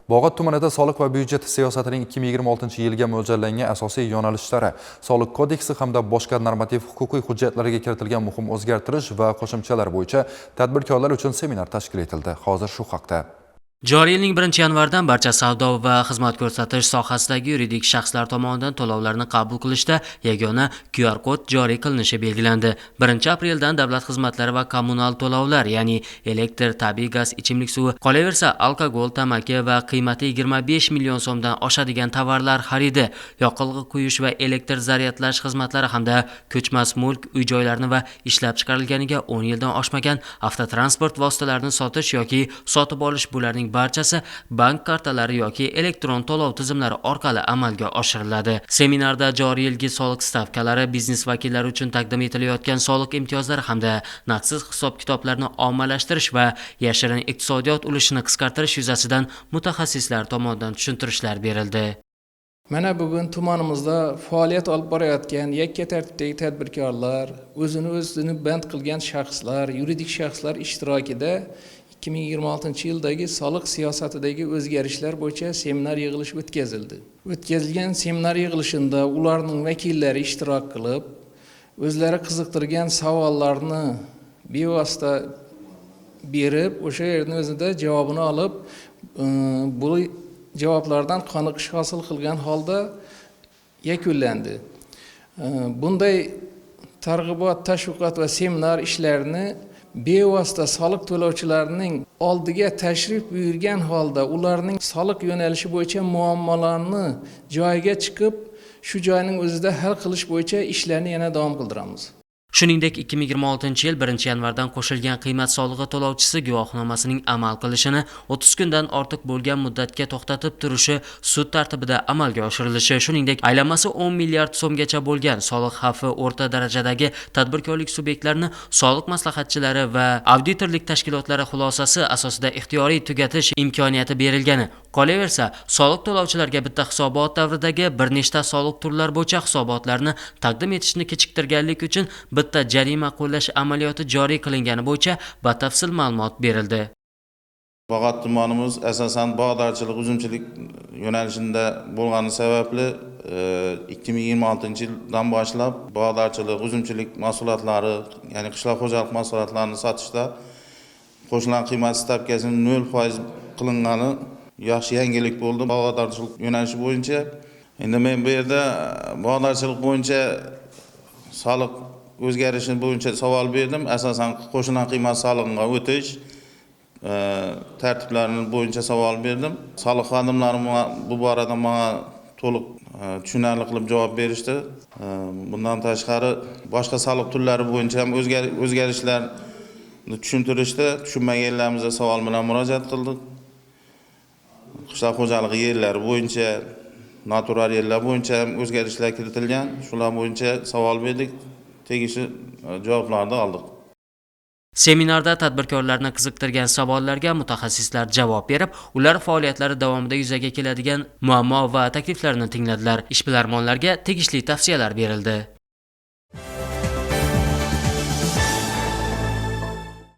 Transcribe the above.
Bog'ot tumanida soliq va byudjet siyosatining 2026-yilga mo'ljallangan asosiy yo'nalishlari, Soliq kodeksi hamda boshqa normativ-huquqiy hujjatlarga kiritilgan muhim o'zgartirish va qo'shimchalar bo'yicha tadbirkorlar uchun seminar tashkil etildi. Hozir shu haqda. Joriy yilning 1-yanvardan barcha savdo va xizmat ko'rsatish sohasidagi yuridik shaxslar tomonidan to'lovlarni qabul qilishda yagona QR kod joriy qilinishi belgilandi. 1-apreldan davlat xizmatlari va kommunal to'lovlar, ya'ni elektr, tabiiy gaz, ichimlik suvi, qolaversa alkogol, tamaki va qiymati 25 million so'mdan oshadigan tovarlar xaridi, yoqilg'i quyish va elektr zaryadlash xizmatlari hamda ko'chmas mulk, uy-joylarni va ishlab chiqarilganiga 10 yildan oshmagan avtotransport vositalarini sotish yoki sotib olish bularning barchasi bank kartalari yoki elektron to'lov tizimlari orqali amalga oshiriladi. Seminarda joriy yilgi soliq stavkalari, biznes vakillari uchun taqdim etilayotgan soliq imtiyozlari hamda naqdsiz hisob-kitoblarni ommalashtirish va yashirin iqtisodiyot ulushini qisqartirish yuzasidan mutaxassislar tomonidan tushuntirishlar berildi. Mana bugun tumanimizda faoliyat olib borayotgan yakka tartibdagi tadbirkorlar, o'zini band qilgan shaxslar, yuridik shaxslar ishtirokida 2026-yildagi soliq siyosatidagi o'zgarishlar bo'yicha seminar yig'ilishi o'tkazildi. O'tkazilgan seminar yig'ilishida ularning vakillari ishtirok qilib, o'zlari qiziqtirgan savollarni bevosita berib, o'sha yerning o'zida javobini olib, bu javoblardan qoniqish hosil qilgan holda yakunlandi. Bunday targ'ibot, tashviqot va seminar ishlarini bevosita soliq to'lovchilarining oldiga tashrif buyurgan holda ularning soliq yo'nalishi bo'yicha muammolarni joyiga chiqib, shu joyning o'zida hal qilish bo'yicha ishlarni yana davom qildiramiz. Shuningdek, 2026-yil 1-yanvardan qo'shilgan qiymat solig'i to'lovchisi guvohnomasining amal qilishini 30 kundan ortiq bo'lgan muddatga to'xtatib turishi sud tartibida amalga oshirilishi, shuningdek, aylanmasi 10 milliard so'mgacha bo'lgan soliq xavfi o'rta darajadagi tadbirkorlik subyektlarini soliq maslahatchilari va auditorlik tashkilotlari xulosasi asosida ixtiyoriy tugatish imkoniyati berilgani. Qolaversa, soliq to'lovchilarga bitta hisobot davridagi bir nechta soliq turlari bo'yicha hisobotlarni taqdim etishni kechiktirganlik uchun bitta jarima qo'llash amaliyoti joriy qilingani bo'yicha batafsil ma'lumot berildi. Bog'ot tumanimiz asosan bog'dorchilik, uzumchilik yo'nalishida bo'lgani sababli 2026-yildan boshlab bog'dorchilik, uzumchilik mahsulotlari, ya'ni qishloq xo'jalik mahsulotlarini sotishda qo'shilgan qiymat stavkasini 0% qilingani yaxshi yangilik bo'ldi bog'dorchilik yo'nalishi bo'yicha. Endi men bu yerda bog'dorchilik bo'yicha soliq o'zgarishi bo'yicha savol berdim. Asosan qo'shilgan qiymat solig'iga o'tish tartiblari bo'yicha savol berdim. Soliq xodimlari bu borada menga to'liq tushunarli qilib javob berishdi. Bundan tashqari boshqa soliq turlari bo'yicha ham o'zgarishlarni tushuntirishdi. Tushunmaganlarimizga savol bilan murojaat qildik. Qishloq xo'jaligi yerlari bo'yicha, natural yerlar bo'yicha ham o'zgarishlar kiritilgan. Shular bo'yicha savol berdik. Tegishli javoblarni oldik. Seminarda tadbirkorlarni qiziqtirgan savollarga mutaxassislar javob berib, ular faoliyatlari davomida yuzaga keladigan muammo va takliflarni tingladilar. Ishbilarmonlarga tegishli tavsiyalar berildi.